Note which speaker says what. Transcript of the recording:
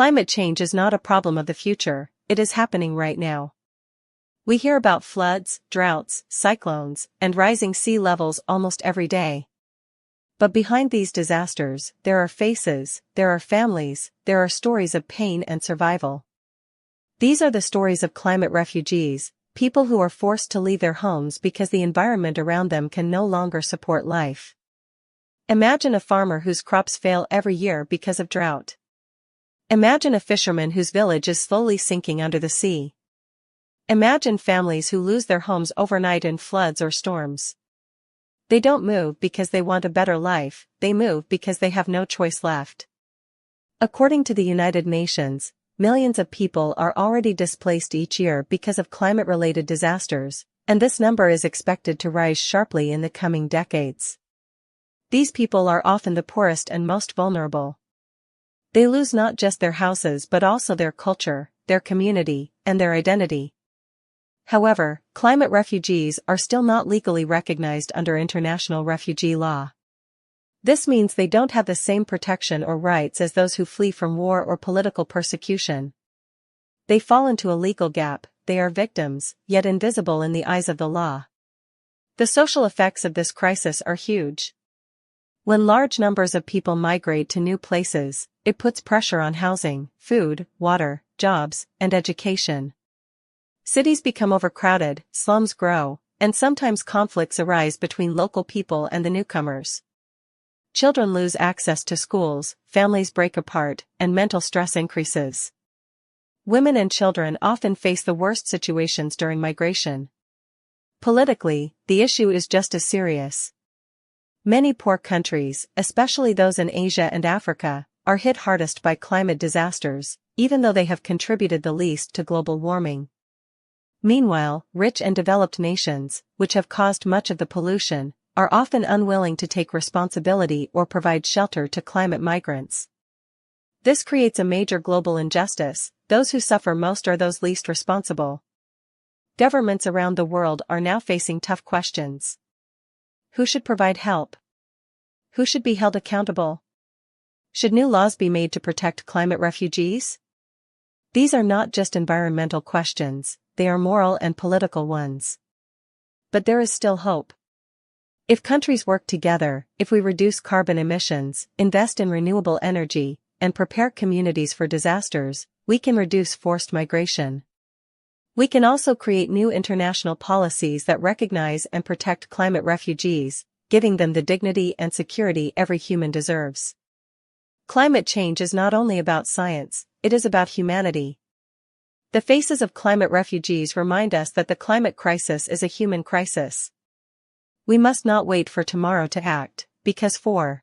Speaker 1: Climate change is not a problem of the future, it is happening right now. We hear about floods, droughts, cyclones, and rising sea levels almost every day. But behind these disasters, there are faces, there are families, there are stories of pain and survival. These are the stories of climate refugees, people who are forced to leave their homes because the environment around them can no longer support life. Imagine a farmer whose crops fail every year because of drought. Imagine a fisherman whose village is slowly sinking under the sea. Imagine families who lose their homes overnight in floods or storms. They don't move because they want a better life, they move because they have no choice left. According to the United Nations, millions of people are already displaced each year because of climate-related disasters, and this number is expected to rise sharply in the coming decades. These people are often the poorest and most vulnerable. They lose not just their houses but also their culture, their community, and their identity. However, climate refugees are still not legally recognized under international refugee law. This means they don't have the same protection or rights as those who flee from war or political persecution. They fall into a legal gap, they are victims, yet invisible in the eyes of the law. The social effects of this crisis are huge. When large numbers of people migrate to new places, it puts pressure on housing, food, water, jobs, and education. Cities become overcrowded, slums grow, and sometimes conflicts arise between local people and the newcomers. Children lose access to schools, families break apart, and mental stress increases. Women and children often face the worst situations during migration. Politically, the issue is just as serious. Many poor countries, especially those in Asia and Africa, are hit hardest by climate disasters, even though they have contributed the least to global warming. Meanwhile, rich and developed nations, which have caused much of the pollution, are often unwilling to take responsibility or provide shelter to climate migrants. This creates a major global injustice. Those who suffer most are those least responsible. Governments around the world are now facing tough questions. Who should provide help? Who should be held accountable? Should new laws be made to protect climate refugees? These are not just environmental questions, they are moral and political ones. But there is still hope. If countries work together, if we reduce carbon emissions, invest in renewable energy, and prepare communities for disasters, we can reduce forced migration. We can also create new international policies that recognize and protect climate refugees, giving them the dignity and security every human deserves. Climate change is not only about science, it is about humanity. The faces of climate refugees remind us that the climate crisis is a human crisis. We must not wait for tomorrow to act, because for